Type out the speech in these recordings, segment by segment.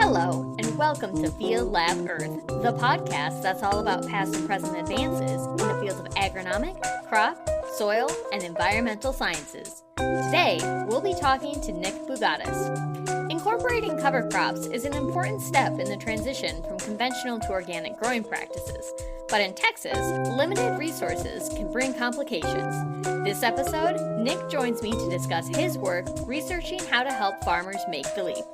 Hello, and welcome to Field Lab Earth, the podcast that's all about past and present advances in the fields of agronomic, crop, soil, and environmental sciences. Today, we'll be talking to Nick Boogades. Incorporating cover crops is an important step in the transition from conventional to organic growing practices. But in Texas, limited resources can bring complications. This episode, Nick joins me to discuss his work researching how to help farmers make the leap.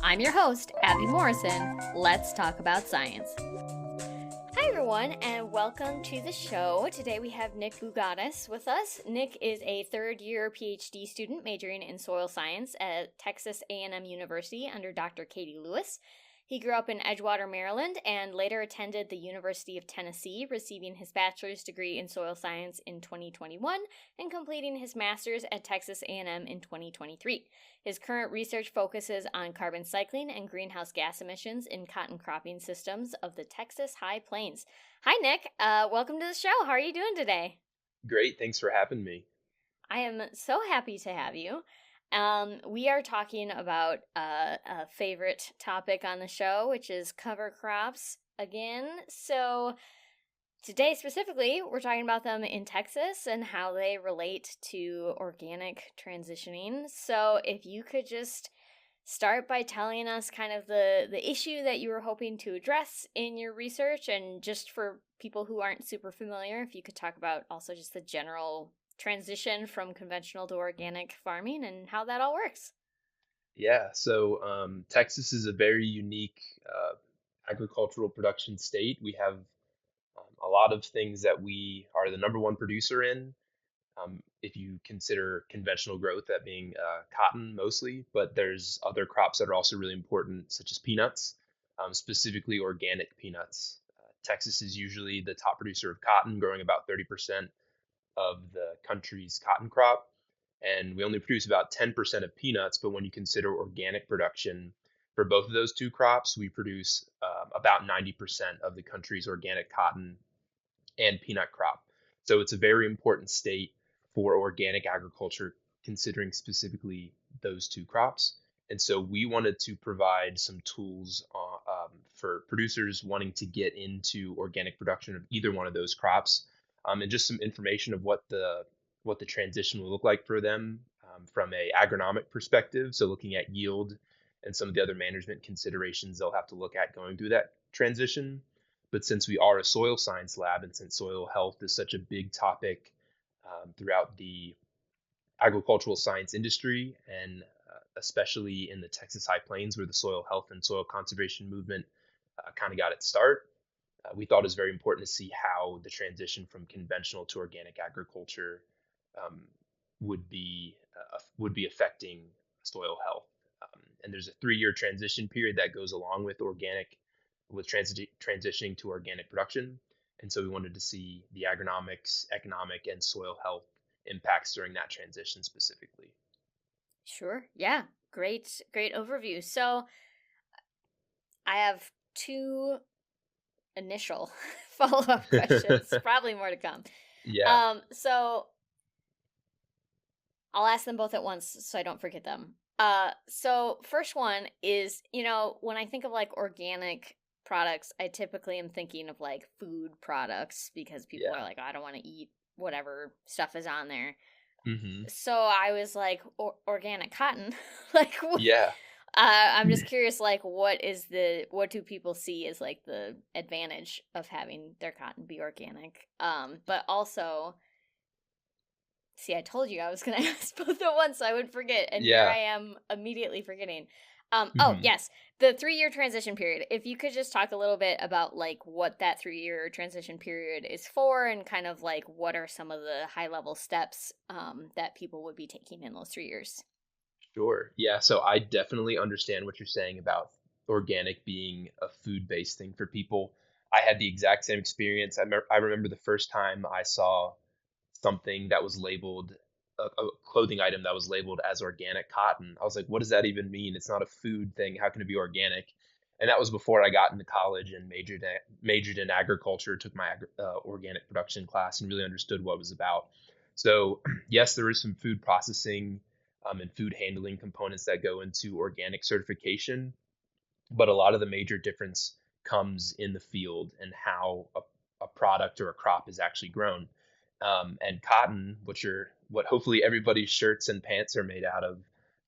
I'm your host, Abby Morrison. Let's talk about science. Hi everyone, and welcome to the show. Today we have Nick Boogades with us. Nick is a third-year PhD student majoring in soil science at Texas A&M University under Dr. Katie Lewis. He grew up in Edgewater, Maryland, and later attended the University of Tennessee, receiving his bachelor's degree in soil science in 2021 and completing his master's at Texas A&M in 2023. His current research focuses on carbon cycling and greenhouse gas emissions in cotton cropping systems of the Texas High Plains. Hi, Nick. Welcome to the show. How are you doing today? Great. Thanks for having me. I am so happy to have you. We are talking about a favorite topic on the show, which is cover crops again. So today specifically, we're talking about them in Texas and how they relate to organic transitioning. So if you could just start by telling us kind of the issue that you were hoping to address in your research, and just for people who aren't super familiar, if you could talk about also just the general transition from conventional to organic farming and how that all works. Yeah, so Texas is a very unique agricultural production state. We have a lot of things that we are the number one producer in, if you consider conventional growth, that being cotton mostly, but there's other crops that are also really important, such as peanuts, specifically organic peanuts. Texas is usually the top producer of cotton, growing about 30% of the country's cotton crop, and we only produce about 10% of peanuts. But when you consider organic production for both of those two crops, we produce about 90% of the country's organic cotton and peanut crop. So it's a very important state for organic agriculture, considering specifically those two crops. And so we wanted to provide some tools for producers wanting to get into organic production of either one of those crops, and just some information of what the transition will look like for them from a agronomic perspective. So looking at yield and some of the other management considerations they'll have to look at going through that transition. But since we are a soil science lab, and since soil health is such a big topic throughout the agricultural science industry, and especially in the Texas High Plains, where the soil health and soil conservation movement kind of got its start, we thought it was very important to see how the transition from conventional to organic agriculture would be affecting soil health. And there's a 3-year transition period that goes along with transitioning to organic production. And so we wanted to see the agronomics, economic, and soil health impacts during that transition specifically. Sure. Yeah. Great overview. So I have two initial follow-up questions, probably more to come. Yeah. So I'll ask them both at once so I don't forget them. So first one is, when I think of like organic products, I typically am thinking of like food products, because people are like, oh, I don't want to eat whatever stuff is on there. Mm-hmm. So I was like, organic cotton, like, yeah. I'm just curious, like, what do people see as like the advantage of having their cotton be organic? But also, see, I told you I was going to ask both at once so I would forget, and here I am immediately forgetting. Oh, yes, the 3-year transition period. If you could just talk a little bit about like what that 3-year transition period is for, and kind of like what are some of the high-level steps that people would be taking in those 3 years. Sure. Yeah. So I definitely understand what you're saying about organic being a food-based thing for people. I had the exact same experience. I remember the first time I saw something that was labeled, a clothing item that was labeled as organic cotton. I was like, what does that even mean? It's not a food thing. How can it be organic? And that was before I got into college and majored in agriculture, took my organic production class, and really understood what it was about. So yes, there is some food processing and food handling components that go into organic certification. but a lot of the major difference comes in the field and how a product or a crop is actually grown. And cotton, what hopefully everybody's shirts and pants are made out of,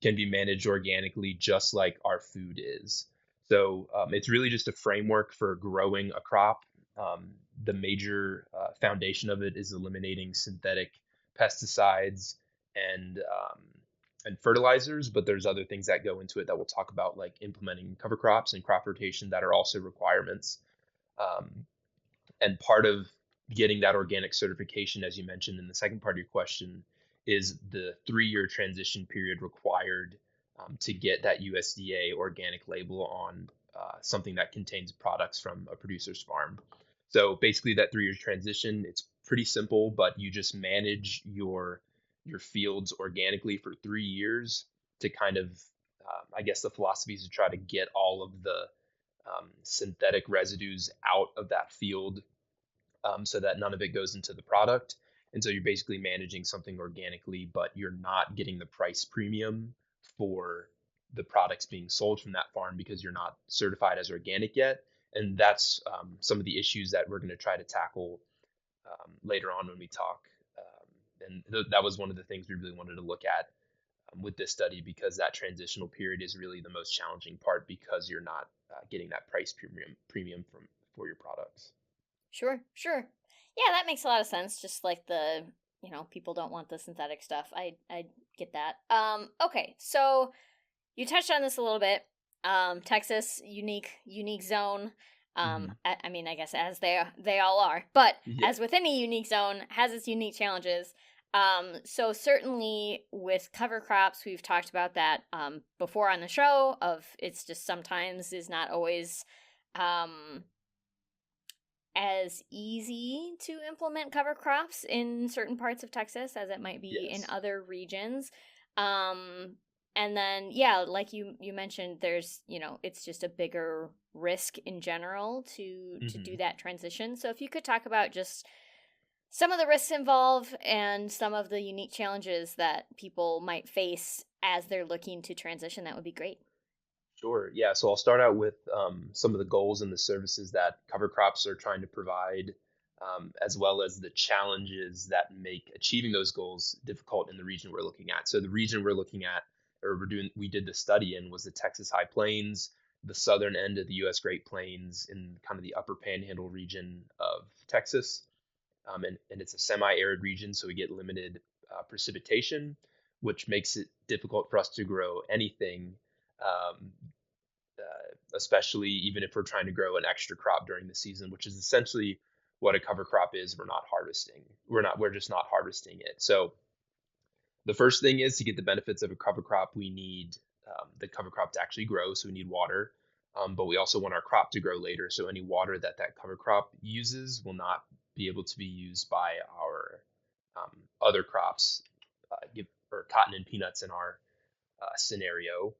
can be managed organically just like our food is. So it's really just a framework for growing a crop. Um, the major foundation of it is eliminating synthetic pesticides and um, and fertilizers, but there's other things that go into it that we'll talk about, like implementing cover crops and crop rotation, that are also requirements. Um, and part of getting that organic certification, as you mentioned in the second part of your question, is the 3-year transition period required to get that USDA organic label on something that contains products from a producer's farm. So basically, that 3 year transition, it's pretty simple, but you just manage your fields organically for 3 years to kind of, I guess the philosophy is to try to get all of the synthetic residues out of that field, so that none of it goes into the product. And so you're basically managing something organically, but you're not getting the price premium for the products being sold from that farm because you're not certified as organic yet. And that's some of the issues that we're going to try to tackle later on when we talk. That was one of the things we really wanted to look at with this study, because that transitional period is really the most challenging part, because you're not getting that price premium from for your products. Sure, sure. Yeah, that makes a lot of sense. Just like people don't want the synthetic stuff. I get that. Okay, so you touched on this a little bit. Texas, unique zone. Hmm. I mean, I guess as they all are, but Yeah. as with any unique zone, has its unique challenges. So certainly with cover crops, we've talked about that before on the show. Of it's just sometimes is not always um as easy to implement cover crops in certain parts of Texas as it might be in Yes. other regions. Um, and then, yeah, like you mentioned, there's, it's just a bigger risk in general to do Hmm. that transition. So if you could talk about just some of the risks involved and some of the unique challenges that people might face as they're looking to transition, that would be great. Sure. Yeah. So I'll start out with some of the goals and the services that cover crops are trying to provide, as well as the challenges that make achieving those goals difficult in the region we're looking at. So the region we're looking at, or we did the study in, was the Texas High Plains, the southern end of the U.S. Great Plains, in kind of the upper Panhandle region of Texas. And it's a semi-arid region, so we get limited precipitation, which makes it difficult for us to grow anything, um, especially even if we're trying to grow an extra crop during the season, which is essentially what a cover crop is. We're not harvesting. We're just not harvesting it. So the first thing is, to get the benefits of a cover crop, we need the cover crop to actually grow. So we need water, but we also want our crop to grow later. So any water that cover crop uses will not be able to be used by our other crops, or cotton and peanuts in our scenario.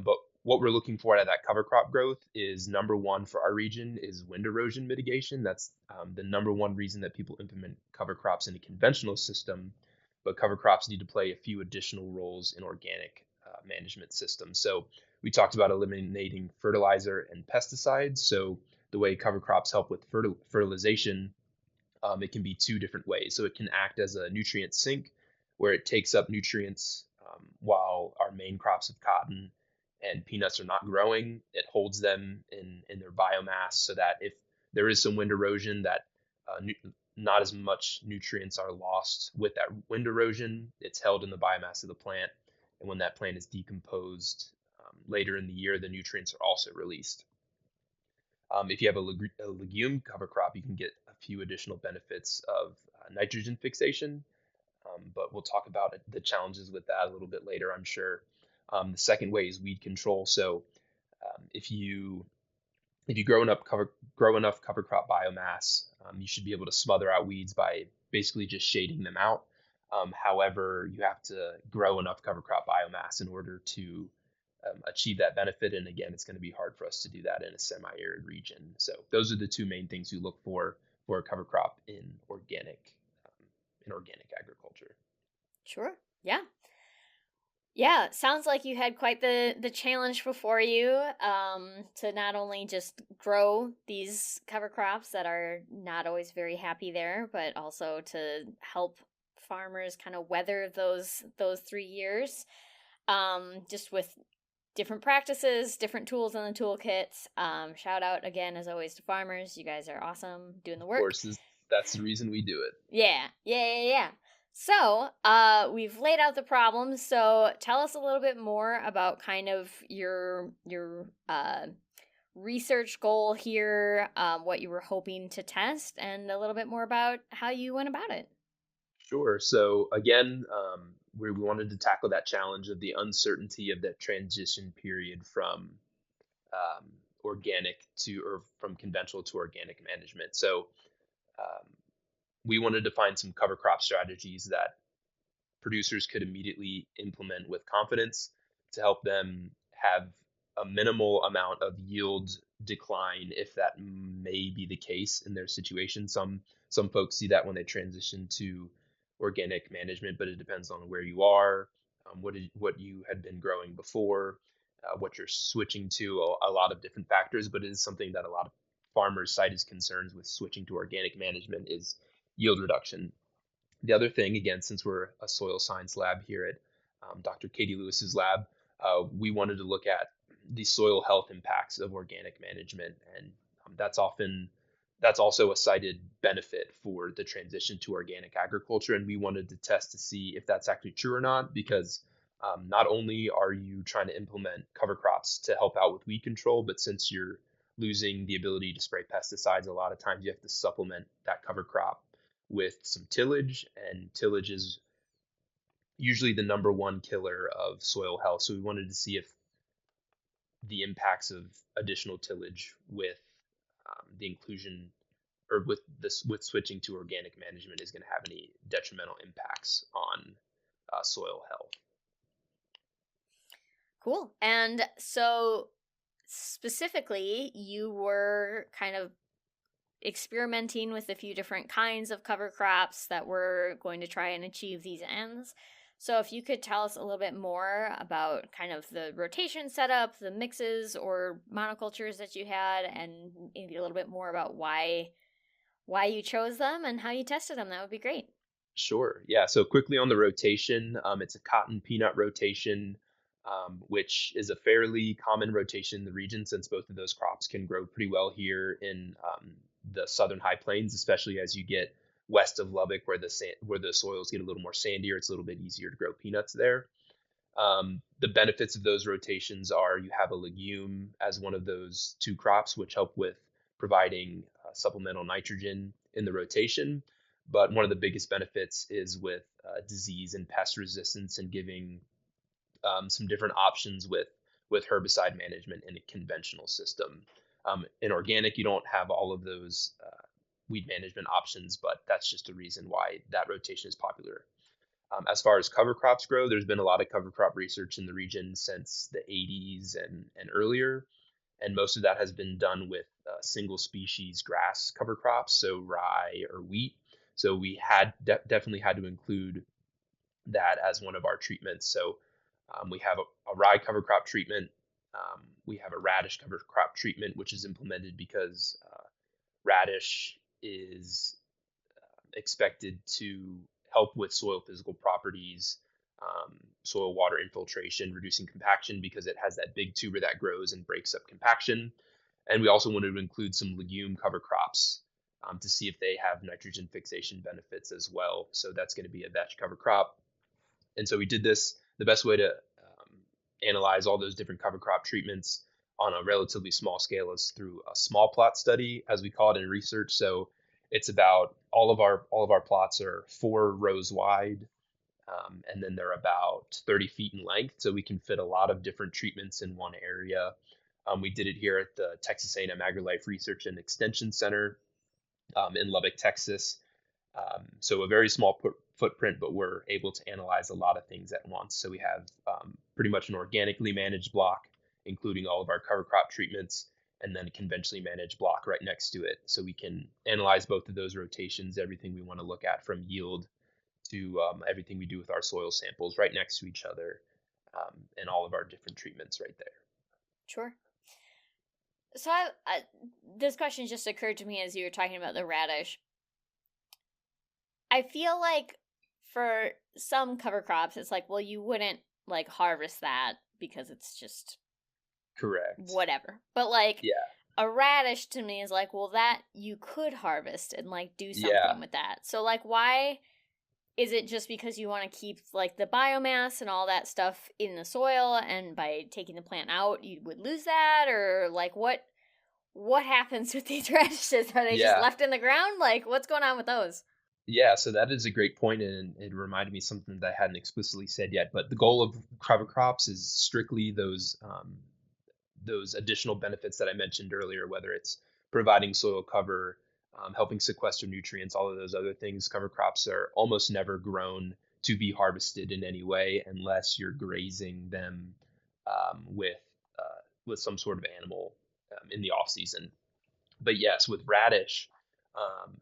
But what we're looking for out of that cover crop growth is, number one for our region, is wind erosion mitigation. That's the number one reason that people implement cover crops in a conventional system, but cover crops need to play a few additional roles in organic management systems. So we talked about eliminating fertilizer and pesticides. So the way cover crops help with fertilization, it can be two different ways. So it can act as a nutrient sink, where it takes up nutrients while our main crops of cotton and peanuts are not growing. It holds them in their biomass, so that if there is some wind erosion, that not as much nutrients are lost with that wind erosion. It's held in the biomass of the plant, and when that plant is decomposed later in the year, the nutrients are also released. If you have a legume cover crop, you can get a few additional benefits of nitrogen fixation, but we'll talk about the challenges with that a little bit later, I'm sure. The second way is weed control. So if you grow enough cover crop biomass, you should be able to smother out weeds by basically just shading them out. However, you have to grow enough cover crop biomass in order to achieve that benefit. And again, it's going to be hard for us to do that in a semi-arid region. So those are the two main things we look for a cover crop um, in organic agriculture. Sure. Yeah. Yeah, sounds like you had quite the challenge before you, to not only just grow these cover crops that are not always very happy there, but also to help farmers kind of weather those 3 years, just with different practices, different tools in the toolkits. Shout out again, as always, to farmers. You guys are awesome doing the Of work. course, that's the reason we do it. Yeah. So, we've laid out the problems. So, tell us a little bit more about kind of your research goal here, what you were hoping to test, and a little bit more about how you went about it. Sure. So again, we wanted to tackle that challenge of the uncertainty of that transition period from um, organic to or from conventional to organic management. So um, we wanted to find some cover crop strategies that producers could immediately implement with confidence to help them have a minimal amount of yield decline if that may be the case in their situation. Some folks see that when they transition to organic management, but it depends on where you are, what you had been growing before, what you're switching to, a lot of different factors. But it is something that a lot of farmers cite as concerns with switching to organic management is yield reduction. The other thing, again, since we're a soil science lab here at Dr. Katie Lewis's lab, we wanted to look at the soil health impacts of organic management, and that's also a cited benefit for the transition to organic agriculture. And we wanted to test to see if that's actually true or not, because not only are you trying to implement cover crops to help out with weed control, but since you're losing the ability to spray pesticides, a lot of times you have to supplement that cover crop with some tillage, and tillage is usually the number one killer of soil health. So we wanted to see if the impacts of additional tillage with the inclusion or with this with switching to organic management is going to have any detrimental impacts on soil health. Cool. And so, specifically, you were kind of experimenting with a few different kinds of cover crops that were going to try and achieve these ends. So, if you could tell us a little bit more about kind of the rotation setup, the mixes or monocultures that you had, and maybe a little bit more about why you chose them and how you tested them, that would be great. Sure. Yeah. So quickly on the rotation, it's a cotton peanut rotation, which is a fairly common rotation in the region since both of those crops can grow pretty well here in the southern high plains, especially as you get west of Lubbock, where the soils get a little more sandier. It's a little bit easier to grow peanuts there. The benefits of those rotations are you have a legume as one of those two crops, which help with providing supplemental nitrogen in the rotation. But one of the biggest benefits is with disease and pest resistance and giving some different options with herbicide management in a conventional system. In organic, you don't have all of those weed management options, but that's just a reason why that rotation is popular. As far as cover crops grow, there's been a lot of cover crop research in the region since the 80s and earlier, and most of that has been done with single species grass cover crops, so rye or wheat. So we had definitely had to include that as one of our treatments. So we have a rye cover crop treatment. We have a radish cover crop treatment, which is implemented because radish is expected to help with soil physical properties, soil water infiltration, reducing compaction because it has that big tuber that grows and breaks up compaction. And we also wanted to include some legume cover crops to see if they have nitrogen fixation benefits as well. So that's going to be a vetch cover crop. And so we did this. The best way to analyze all those different cover crop treatments on a relatively small scale is through a small plot study, as we call it in research. So it's about all of our plots are 4 rows wide, and then they're about 30 feet in length, so we can fit a lot of different treatments in one area. We did it here at the Texas A&M AgriLife Research and Extension Center in Lubbock, Texas. So a very small footprint, but we're able to analyze a lot of things at once. So we have pretty much an organically managed block, including all of our cover crop treatments, and then a conventionally managed block right next to it. So we can analyze both of those rotations, everything we want to look at from yield to everything we do with our soil samples right next to each other. and all of our different treatments right there. Sure. So this question just occurred to me as you were talking about the radish. I feel like for some cover crops, it's like, well, you wouldn't like harvest that because it's just Correct. whatever. But like Yeah. a radish to me is like, well, that you could harvest and like do something with that. So like, why is it just because you want to keep like the biomass and all that stuff in the soil, and by taking the plant out you would lose that? Or like what happens with these radishes? Are they just left in the ground? Like, what's going on with those? Yeah, so that is a great point, and it reminded me of something that I hadn't explicitly said yet. But the goal of cover crops is strictly those additional benefits that I mentioned earlier, whether it's providing soil cover, helping sequester nutrients, all of those other things. Cover crops are almost never grown to be harvested in any way unless you're grazing them with some sort of animal in the off season. But yes, with radish, um,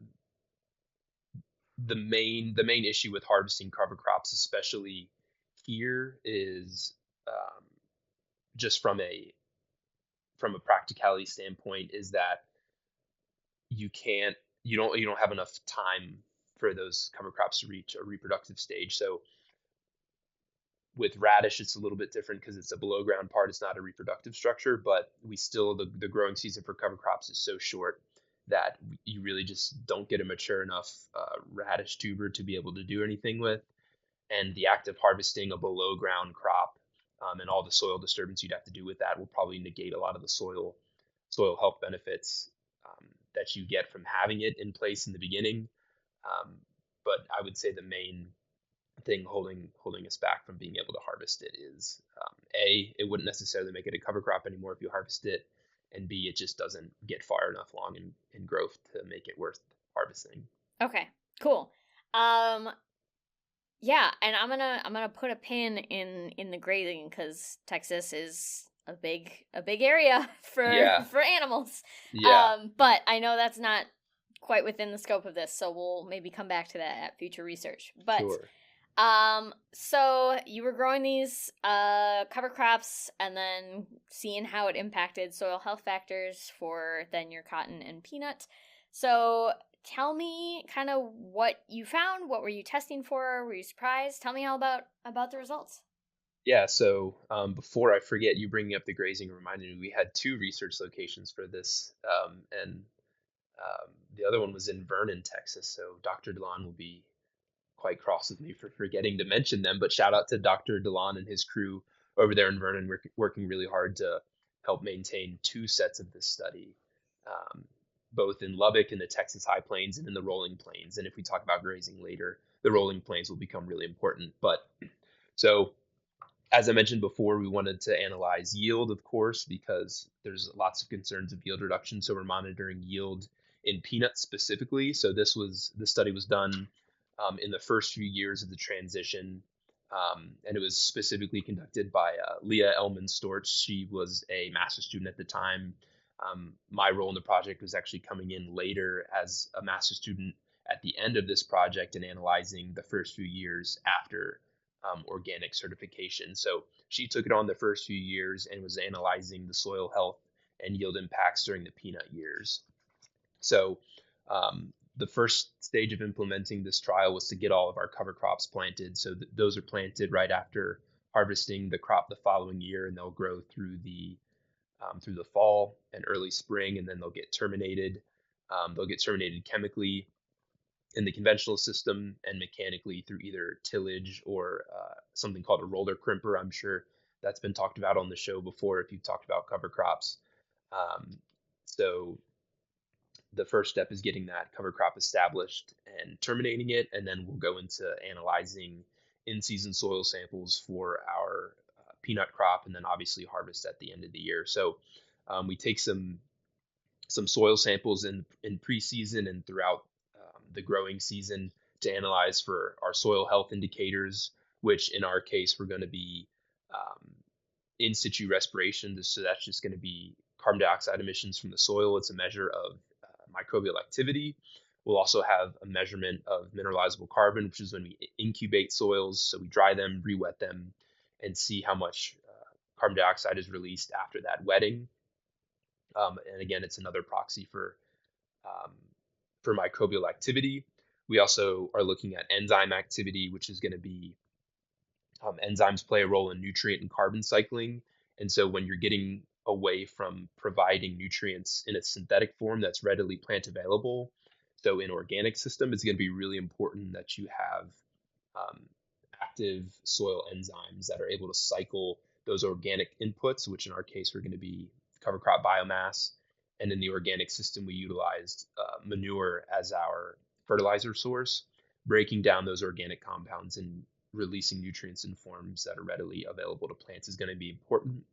the main issue with harvesting cover crops, especially here, is just from a practicality standpoint, is that you don't have enough time for those cover crops to reach a reproductive stage. So with radish, it's a little bit different because it's a below ground part. It's not a reproductive structure, but the growing season for cover crops is so short that you really just don't get a mature enough radish tuber to be able to do anything with. And the act of harvesting a below ground crop and all the soil disturbance you'd have to do with that will probably negate a lot of the soil health benefits that you get from having it in place in the beginning. Um, but I would say the main thing holding us back from being able to harvest it is it wouldn't necessarily make it a cover crop anymore if you harvest it, and B, it just doesn't get far enough along in growth to make it worth harvesting. Okay, cool. Yeah, and I'm gonna put a pin in the grazing because Texas is a big area for animals. Yeah. But I know that's not quite within the scope of this, so we'll maybe come back to that at future research. But Sure. so you were growing these cover crops and then seeing how it impacted soil health factors for then your cotton and peanut. So tell me kind of what you found. What were you testing for? Were you surprised? Tell me all about the results. Yeah, so before I forget, you bringing up the grazing reminded me we had two research locations for this, and the other one was in Vernon, Texas. So Dr. DeLon will be quite cross with me for forgetting to mention them, but shout out to Dr. DeLon and his crew over there in Vernon, working really hard to help maintain two sets of this study, um, both in Lubbock in the Texas High Plains and in the Rolling Plains. And if we talk about grazing later, the Rolling Plains will become really important. But so as I mentioned before, we wanted to analyze yield, of course, because there's lots of concerns of yield reduction. So we're monitoring yield in peanuts specifically. So this study was done in the first few years of the transition, and it was specifically conducted by Leah Elman Storch. She was a master's student at the time. My role in the project was actually coming in later as a master's student at the end of this project and analyzing the first few years after organic certification. So she took it on the first few years and was analyzing the soil health and yield impacts during the peanut years. So the first stage of implementing this trial was to get all of our cover crops planted. So those are planted right after harvesting the crop the following year, and they'll grow through the fall and early spring, and then they'll get terminated. They'll get terminated chemically in the conventional system and mechanically through either tillage or something called a roller crimper. I'm sure that's been talked about on the show before if you've talked about cover crops. So the first step is getting that cover crop established and terminating it, and then we'll go into analyzing in-season soil samples for our peanut crop, and then obviously harvest at the end of the year. So we take some soil samples in preseason and throughout the growing season to analyze for our soil health indicators, which in our case we're going to be in situ respiration. So that's just going to be carbon dioxide emissions from the soil. It's a measure of microbial activity. We'll also have a measurement of mineralizable carbon, which is when we incubate soils. So we dry them, re-wet them, and see how much carbon dioxide is released after that wetting. And again, it's another proxy um, for microbial activity. We also are looking at enzyme activity, which is going to be enzymes play a role in nutrient and carbon cycling. And so when you're getting away from providing nutrients in a synthetic form that's readily plant available, so in organic system, it's going to be really important that you have um, active soil enzymes that are able to cycle those organic inputs, which in our case are going to be cover crop biomass. And in the organic system, we utilized manure as our fertilizer source, breaking down those organic compounds and releasing nutrients in forms that are readily available to plants is going to be important.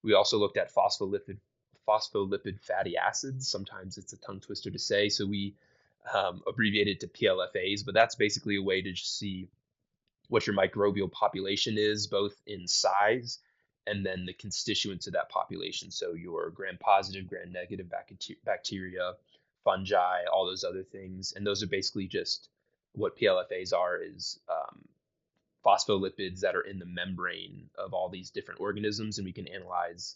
We also looked at phospholipid fatty acids. Sometimes it's a tongue twister to say, so we abbreviated to PLFAs, but that's basically a way to just see what your microbial population is, both in size and then the constituents of that population. So your gram-positive, gram-negative bacteria, fungi, all those other things. And those are basically just what PLFAs are is phospholipids that are in the membrane of all these different organisms, and we can analyze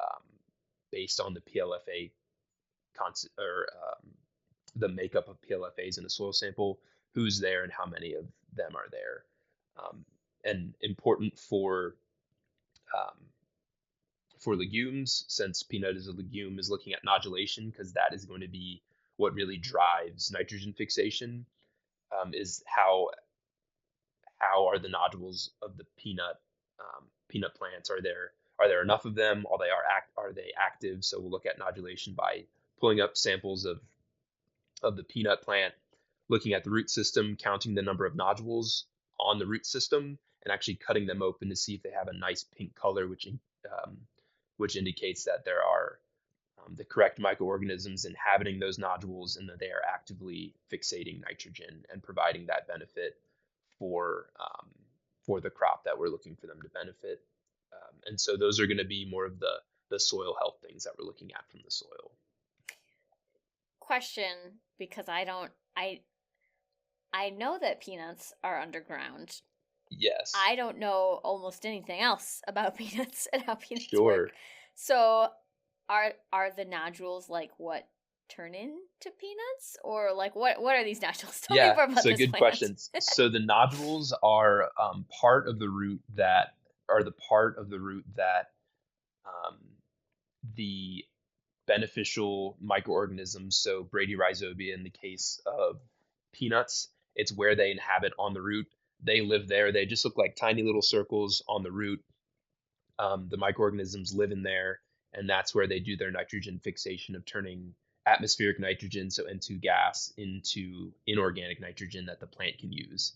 um, based on the PLFA or the makeup of PLFAs in a soil sample, who's there and how many of them are there. And important um, for legumes, since peanut is a legume, is looking at nodulation because that is going to be what really drives nitrogen fixation. Is how are the nodules of the peanut plants? Are there enough of them? Are they active? So we'll look at nodulation by pulling up samples of the peanut plant, looking at the root system, counting the number of nodules on the root system, and actually cutting them open to see if they have a nice pink color, which indicates that there are the correct microorganisms inhabiting those nodules and that they are actively fixating nitrogen and providing that benefit for for the crop that we're looking for them to benefit. And so those are going to be more of the soil health things that we're looking at from the soil. Question, because I know that peanuts are underground. Yes. I don't know almost anything else about peanuts and how peanuts Sure. work. So are the nodules like what turn into peanuts, or like what are these nodules? Tell me more about so this good plant. questions. So the nodules are part of the root that the beneficial microorganisms, so Bradyrhizobia in the case of peanuts, it's where they inhabit on the root. They live there. They just look like tiny little circles on the root. The microorganisms live in there, and that's where they do their nitrogen fixation of turning atmospheric nitrogen, so N2 gas, into inorganic nitrogen that the plant can use.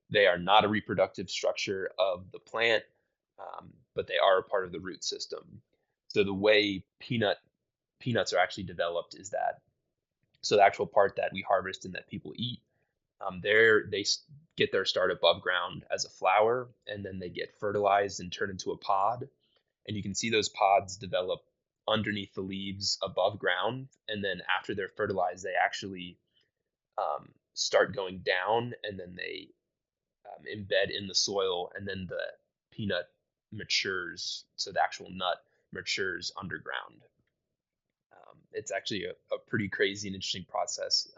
They are not a reproductive structure of the plant, but they are a part of the root system. So the way peanuts are actually developed is that, so the actual part that we harvest and that people eat, they get their start above ground as a flower, and then they get fertilized and turn into a pod. And you can see those pods develop underneath the leaves above ground. And then after they're fertilized, they actually start going down, and then they embed in the soil, and then the peanut matures. So the actual nut matures underground. It's actually a pretty crazy and interesting process.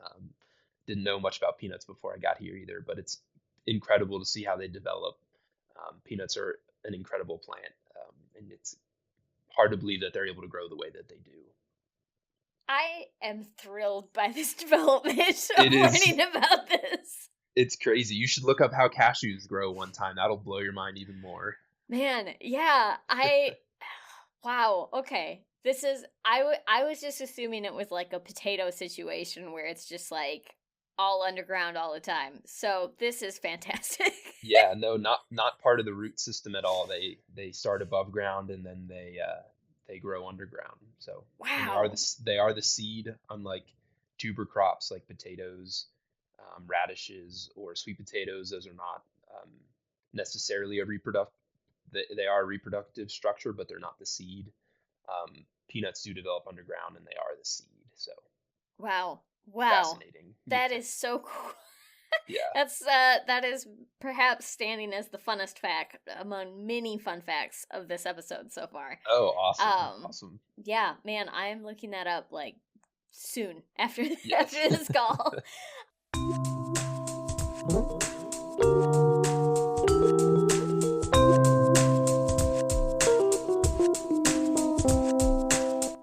Didn't know much about peanuts before I got here either, but it's incredible to see how they develop. Peanuts are an incredible plant, and it's hard to believe that they're able to grow the way that they do. I am thrilled by this development of learning about this. It's crazy. You should look up how cashews grow one time. That'll blow your mind even more. Man, yeah, wow, okay. This is, I was just assuming it was like a potato situation where it's just like all underground all the time. So this is fantastic. Yeah, no, not part of the root system at all. They start above ground, and then they grow underground. So wow, they are the seed, unlike tuber crops like potatoes, radishes, or sweet potatoes. Those are not necessarily a reproductive. They are a reproductive structure, but they're not the seed. Peanuts do develop underground, and they are the seed. So wow, fascinating. That is so cool. Yeah. That is perhaps standing as the funnest fact among many fun facts of this episode so far. Oh, awesome. Um, Awesome. yeah, man, I'm looking that up like soon after Yes. after this call.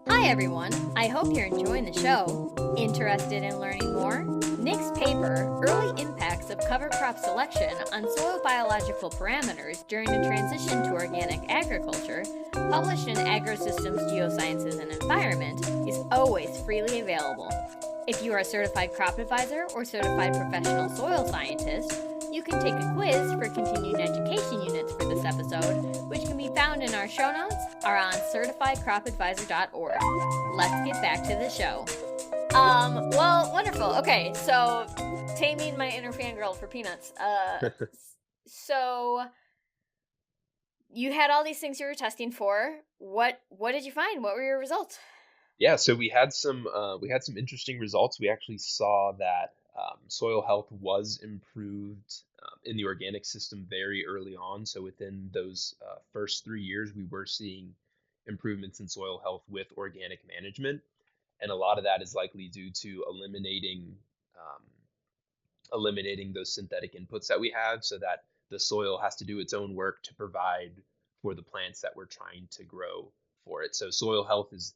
Hi everyone. I hope you're enjoying the show. Interested in learning more? Nick's paper, Early Impacts of Cover Crop Selection on Soil Biological Parameters During the Transition to Organic Agriculture, published in AgroSystems Geosciences and Environment, is always freely available. If you are a certified crop advisor or certified professional soil scientist, you can take a quiz for continuing education units for this episode, which can be found in our show notes or on certifiedcropadvisor.org. Let's get back to the show. Well, wonderful. Okay, so taming my inner fangirl for peanuts. So you had all these things you were testing for. What did you find? What were your results? Yeah, so we had some interesting results. We actually saw that soil health was improved in the organic system very early on. So within those first 3 years, we were seeing improvements in soil health with organic management, and a lot of that is likely due to um, eliminating those synthetic inputs that we have, so that the soil has to do its own work to provide for the plants that we're trying to grow for it. So soil health is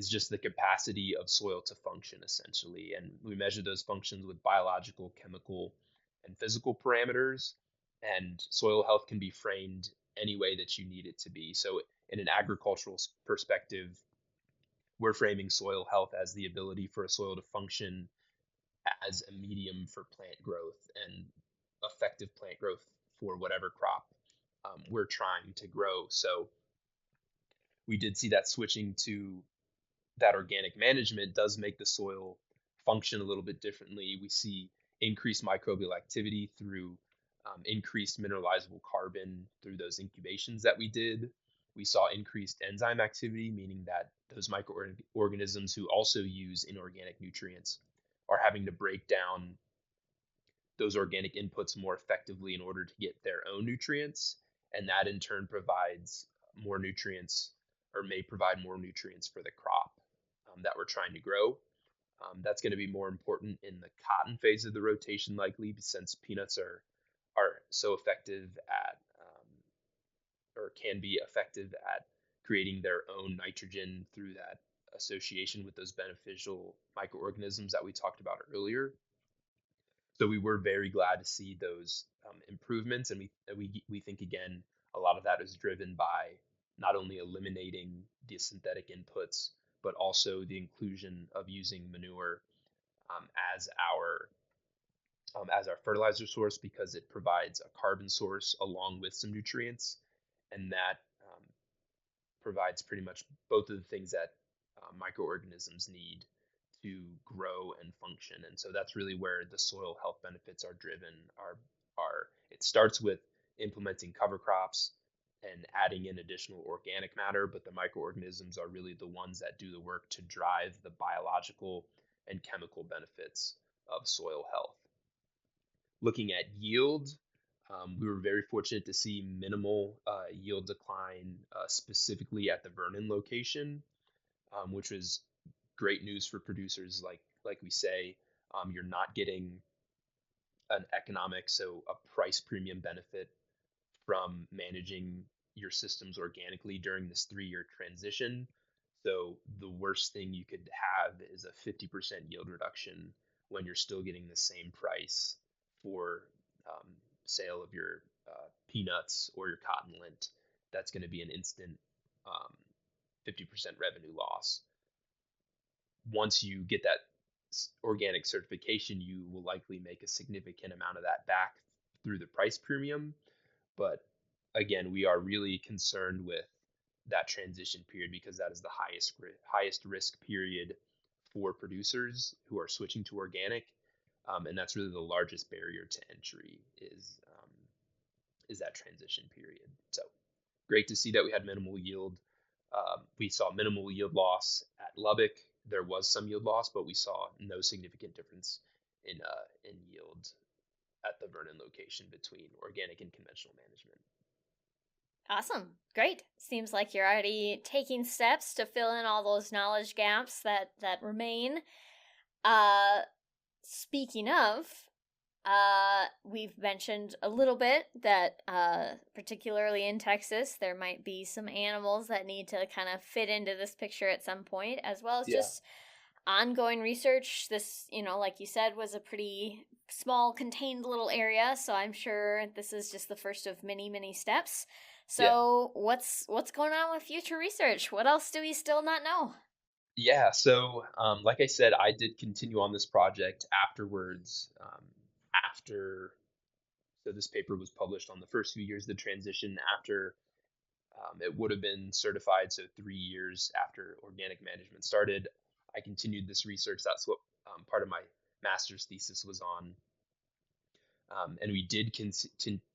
just the capacity of soil to function essentially, and we measure those functions with biological, chemical, and physical parameters. And soil health can be framed any way that you need it to be. So in an agricultural perspective, we're framing soil health as the ability for a soil to function as a medium for plant growth and effective plant growth for whatever crop we're trying to grow. So we did see that switching to that organic management does make the soil function a little bit differently. We see increased microbial activity through increased mineralizable carbon through those incubations that we did. We saw increased enzyme activity, meaning that those microorganisms who also use inorganic nutrients are having to break down those organic inputs more effectively in order to get their own nutrients. And that in turn provides more nutrients, or may provide more nutrients for the crop that we're trying to grow. That's going to be more important in the cotton phase of the rotation, likely, since peanuts are so effective at, or can be effective at creating their own nitrogen through that association with those beneficial microorganisms that we talked about earlier. So we were very glad to see those improvements, and we think again a lot of that is driven by not only eliminating the synthetic inputs, but also the inclusion of using manure um, as our as our fertilizer source, because it provides a carbon source along with some nutrients, and that provides pretty much both of the things that microorganisms need to grow and function. And so that's really where the soil health benefits are driven. Are it starts with implementing cover crops and adding in additional organic matter, but the microorganisms are really the ones that do the work to drive the biological and chemical benefits of soil health. Looking at yield, we were very fortunate to see minimal yield decline, specifically at the Vernon location, which was great news for producers. Like we say, you're not getting an economic, so a price premium benefit from managing your systems organically during this 3 year transition. So the worst thing you could have is a 50% yield reduction when you're still getting the same price for um, sale of your peanuts or your cotton lint. That's going to be an instant 50% revenue loss. Once you get that organic certification, you will likely make a significant amount of that back through the price premium. But again, we are really concerned with that transition period, because that is the highest risk period for producers who are switching to organic, and that's really the largest barrier to entry is that transition period. So great to see that we had minimal yield. We saw minimal yield loss at Lubbock. There was some yield loss, but we saw no significant difference in yield at the Vernon location between organic and conventional management. Awesome. Great. Seems like you're already taking steps to fill in all those knowledge gaps that remain. Speaking of, we've mentioned a little bit that particularly in Texas, there might be some animals that need to kind of fit into this picture at some point, as well as Yeah. just ongoing research. This, like you said, was a pretty small, contained little area, so I'm sure this is just the first of many, many steps. So what's going on with future research? What else do we still not know? Yeah, so like I said, I did continue on this project afterwards. After So this paper was published on the first few years of the transition after it would have been certified. So 3 years after organic management started, I continued this research. That's what part of my master's thesis was on. And we did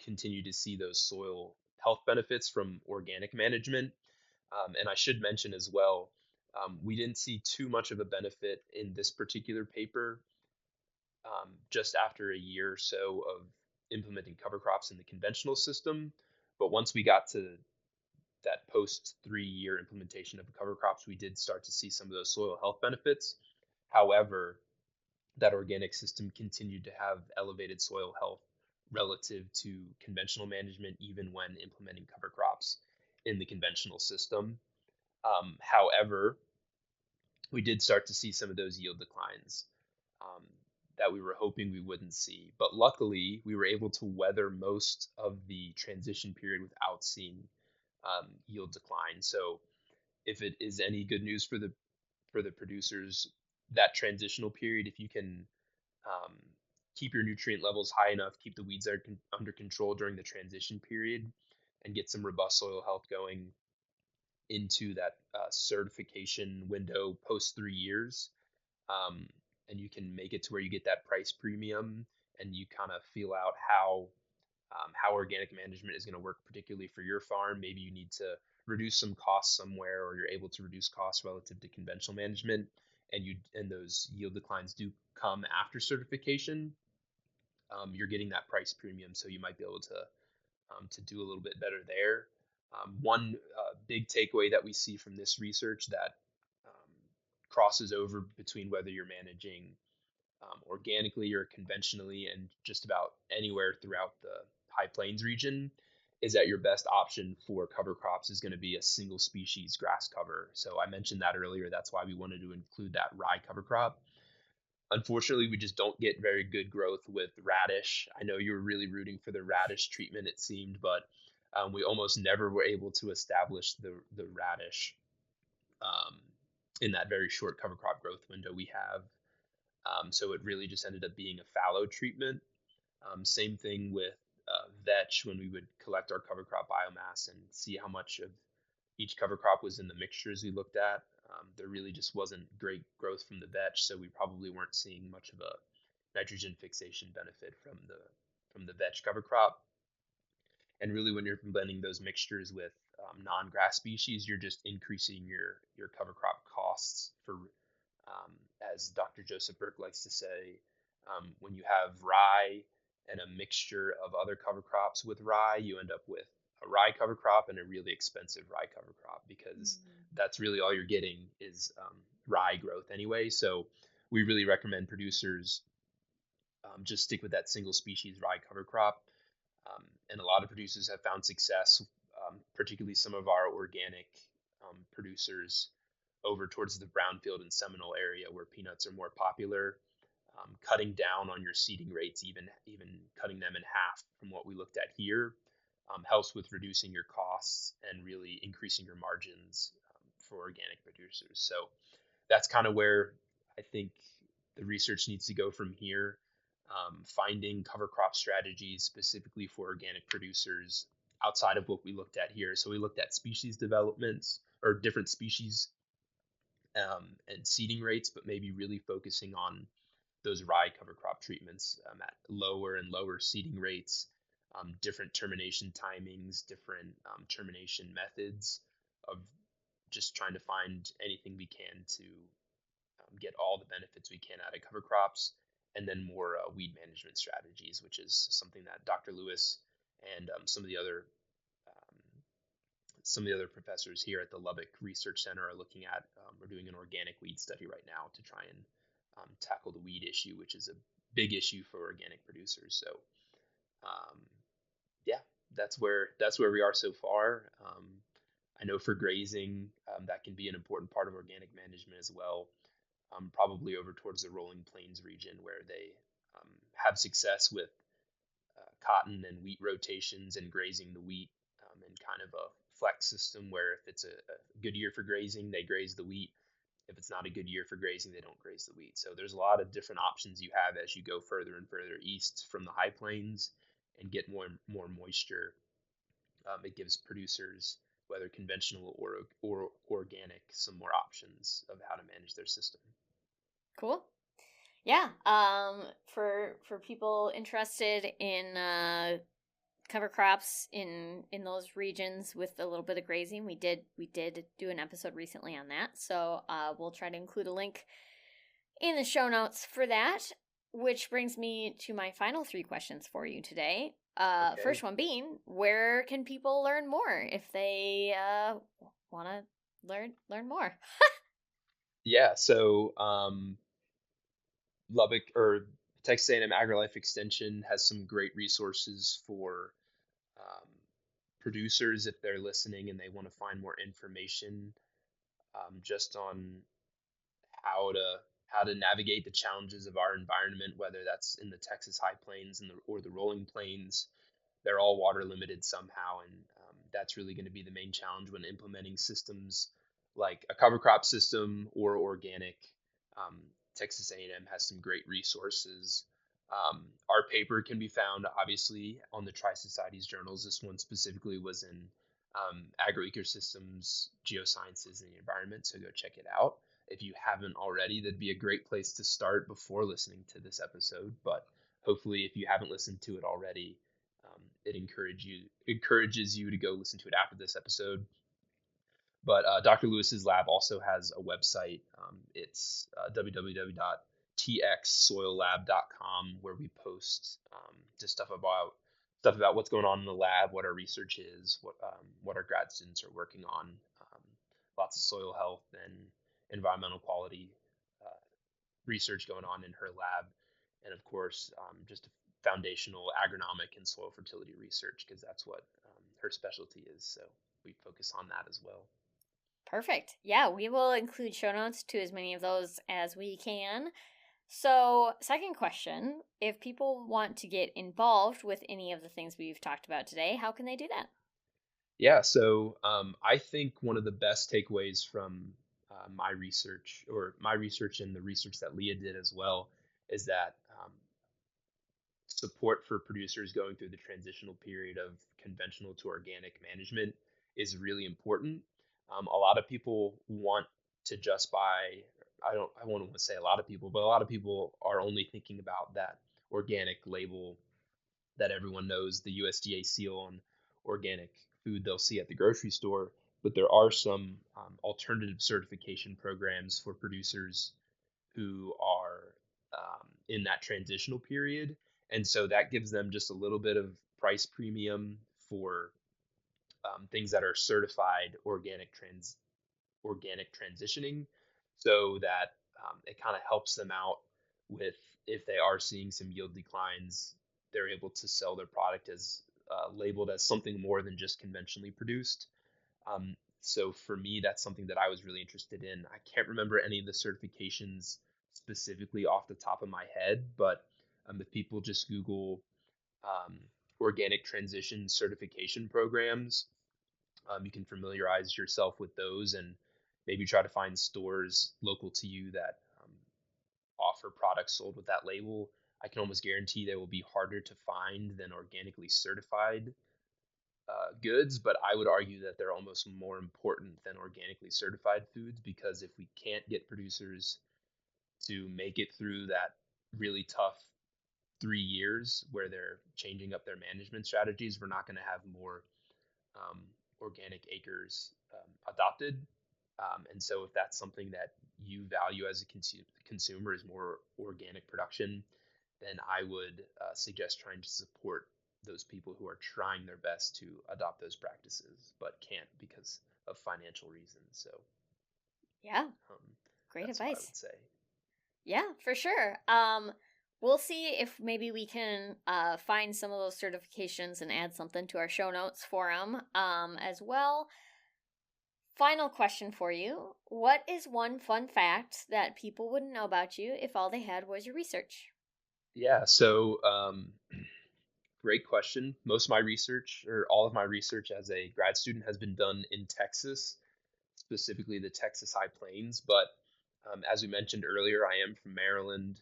continue to see those soil health benefits from organic management. And I should mention as well, we didn't see too much of a benefit in this particular paper just after a year or so of implementing cover crops in the conventional system. But once we got to that post 3 year implementation of cover crops, we did start to see some of those soil health benefits. However, that organic system continued to have elevated soil health relative to conventional management, even when implementing cover crops in the conventional system. However, we did start to see some of those yield declines um, that we were hoping we wouldn't see. But luckily, we were able to weather most of the transition period without seeing yield decline. So, if it is any good news for the producers, that transitional period, if you can um, keep your nutrient levels high enough, keep the weeds under control during the transition period, and get some robust soil health going into that certification window post 3 years, um, and you can make it to where you get that price premium, and you kind of feel out how organic management is going to work, particularly for your farm. Maybe you need to reduce some costs somewhere, or you're able to reduce costs relative to conventional management, and those yield declines do come after certification. You're getting that price premium, so you might be able to do a little bit better there. One big takeaway that we see from this research that um, crosses over between whether you're managing organically or conventionally, and just about anywhere throughout the High Plains region, is that your best option for cover crops is going to be a single species grass cover. So I mentioned that earlier. That's why we wanted to include that rye cover crop. Unfortunately, we just don't get very good growth with radish. I know you were really rooting for the radish treatment, it seemed, but we almost never were able to establish the radish um, in that very short cover crop growth window we have. So it really just ended up being a fallow treatment. Same thing with vetch. When we would collect our cover crop biomass and see how much of each cover crop was in the mixtures we looked at, there really just wasn't great growth from the vetch, so we probably weren't seeing much of a nitrogen fixation benefit from the vetch cover crop. And really, when you're blending those mixtures with non-grass species, you're just increasing your cover crop costs for, um, as Dr. Joseph Burke likes to say, when you have rye and a mixture of other cover crops with rye, you end up with a rye cover crop and a really expensive rye cover crop, because that's really all you're getting is rye growth anyway. So we really recommend producers just stick with that single species rye cover crop. And a lot of producers have found success, particularly some of our organic producers over towards the Brownfield and Seminole area where peanuts are more popular. Cutting down on your seeding rates, even cutting them in half from what we looked at here, helps with reducing your costs and really increasing your margins for organic producers. So that's kind of where I think the research needs to go from here. Finding cover crop strategies specifically for organic producers outside of what we looked at here. So we looked at species developments or different species and seeding rates, but maybe really focusing on those rye cover crop treatments at lower and lower seeding rates, different termination timings, different termination methods of just trying to find anything we can to get all the benefits we can out of cover crops, and then more weed management strategies, which is something that Dr. Lewis and some of the other professors here at the Lubbock Research Center are looking at. We're doing an organic weed study right now to try and tackle the weed issue, which is a big issue for organic producers. So, um, yeah, that's where we are so far. I know for grazing, that can be an important part of organic management as well. Probably over towards the Rolling Plains region where they have success with cotton and wheat rotations and grazing the wheat in kind of a flex system where if it's a good year for grazing, they graze the wheat. If it's not a good year for grazing, they don't graze the wheat. So there's a lot of different options you have as you go further and further east from the high plains and get more and more moisture. It gives producers, whether conventional or organic, some more options of how to manage their system. Cool. Yeah. For people interested in cover crops in those regions with a little bit of grazing, we did do an episode recently on that. So we'll try to include a link in the show notes for that. Which brings me to my final 3 questions for you today. Okay. First one being, where can people learn more if they want to learn more? Yeah. So Lubbock or Texas A&M AgriLife Extension has some great resources for um, producers if they're listening and they want to find more information just on how to navigate the challenges of our environment, whether that's in the Texas High Plains or the Rolling Plains. They're all water limited somehow, and that's really going to be the main challenge when implementing systems like a cover crop system or organic. Um, Texas A&M has some great resources. Our paper can be found obviously on the Tri-Societies journals. This one specifically was in agroecosystems, geosciences, and the environment. So go check it out if you haven't already. That'd be a great place to start before listening to this episode. But hopefully, if you haven't listened to it already, it encourages you to go listen to it after this episode. But Dr. Lewis's lab also has a website. It's www.txsoillab.com, where we post just stuff about what's going on in the lab, what our research is, what our grad students are working on. Lots of soil health and environmental quality research going on in her lab, and of course, just foundational agronomic and soil fertility research because that's what her specialty is. So we focus on that as well. Perfect. Yeah, we will include show notes to as many of those as we can. So, second question, if people want to get involved with any of the things we've talked about today, how can they do that? Yeah, so I think one of the best takeaways from my research and the research that Leah did as well is that support for producers going through the transitional period of conventional to organic management is really important. A lot of people want to just buy. I won't want to say a lot of people, but a lot of people are only thinking about that organic label that everyone knows, the USDA seal on organic food they'll see at the grocery store. But there are some alternative certification programs for producers who are in that transitional period. And so that gives them just a little bit of price premium for things that are certified organic transitioning, so that it kind of helps them out with if they are seeing some yield declines, they're able to sell their product as labeled as something more than just conventionally produced. So for me, that's something that I was really interested in. I can't remember any of the certifications specifically off the top of my head, but if people just Google um, organic transition certification programs, you can familiarize yourself with those and maybe try to find stores local to you that offer products sold with that label. I can almost guarantee they will be harder to find than organically certified goods, but I would argue that they're almost more important than organically certified foods, because if we can't get producers to make it through that really tough 3 years where they're changing up their management strategies, we're not going to have more um, organic acres adopted. And so if that's something that you value as a consumer is more organic production, then I would suggest trying to support those people who are trying their best to adopt those practices but can't because of financial reasons. So yeah, um, great that's what I advice. would say. Yeah, for sure. We'll see if maybe we can find some of those certifications and add something to our show notes for them as well. Final question for you. What is one fun fact that people wouldn't know about you if all they had was your research? Yeah, so great question. Most of my research, or all of my research as a grad student, has been done in Texas, specifically the Texas High Plains. But as we mentioned earlier, I am from Maryland.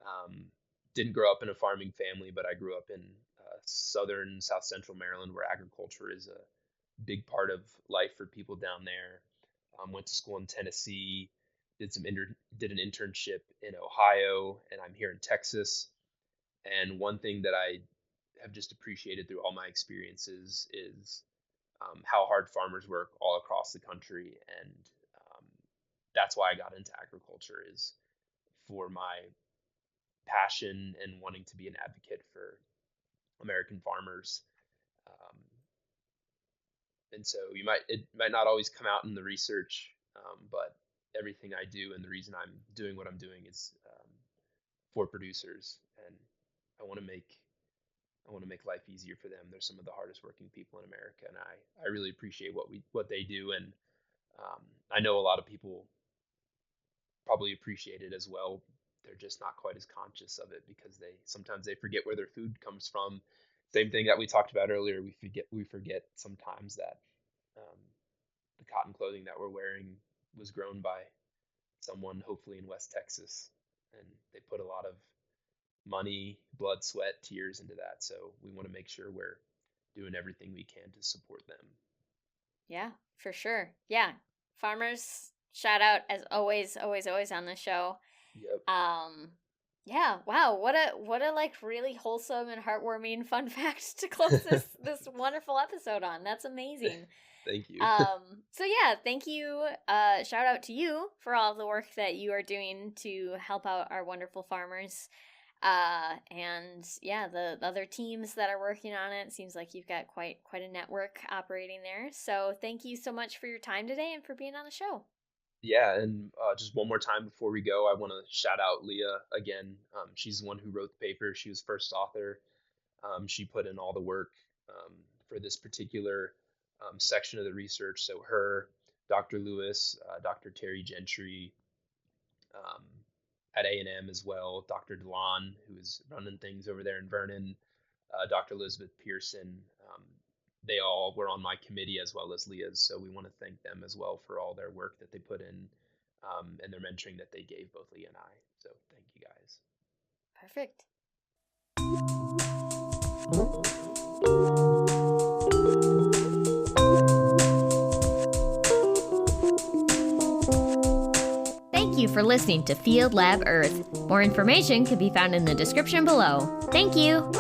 Um, didn't grow up in a farming family, but I grew up in southern, south central Maryland, where agriculture is a big part of life for people down there. Went to school in Tennessee, did an internship in Ohio, and I'm here in Texas. And one thing that I have just appreciated through all my experiences is how hard farmers work all across the country, and um, that's why I got into agriculture, is for my passion and wanting to be an advocate for American farmers. Um, and so it might not always come out in the research, but everything I do and the reason I'm doing what I'm doing is for producers, and I want to make life easier for them. They're some of the hardest working people in America, and I really appreciate what they do, and I know a lot of people probably appreciate it as well. They're just not quite as conscious of it because they sometimes they forget where their food comes from. Same thing that we talked about earlier. We forget sometimes that um, the cotton clothing that we're wearing was grown by someone, hopefully in West Texas, and they put a lot of money, blood, sweat, tears into that. So we want to make sure we're doing everything we can to support them. Yeah, for sure. Yeah. Farmers, shout out as always, always, always on the show. Yep. Yeah, wow, what a like really wholesome and heartwarming fun fact to close this wonderful episode on. That's amazing. Thank you. So yeah, thank you. Shout out to you for all of the work that you are doing to help out our wonderful farmers. And yeah, the other teams that are working on it. Seems like you've got quite a network operating there. So thank you so much for your time today and for being on the show. Yeah, and just one more time before we go, I want to shout out Leah again. She's the one who wrote the paper. She was first author. She put in all the work for this particular section of the research. So her, Dr. Lewis, Dr. Terry Gentry, um, at A&M as well, Dr. DeLon, who is running things over there in Vernon, Dr. Elizabeth Pearson. They all were on my committee as well as Leah's, so we want to thank them as well for all their work that they put in and their mentoring that they gave both Leah and I. So thank you guys. Perfect. Thank you for listening to Field Lab Earth. More information can be found in the description below. Thank you.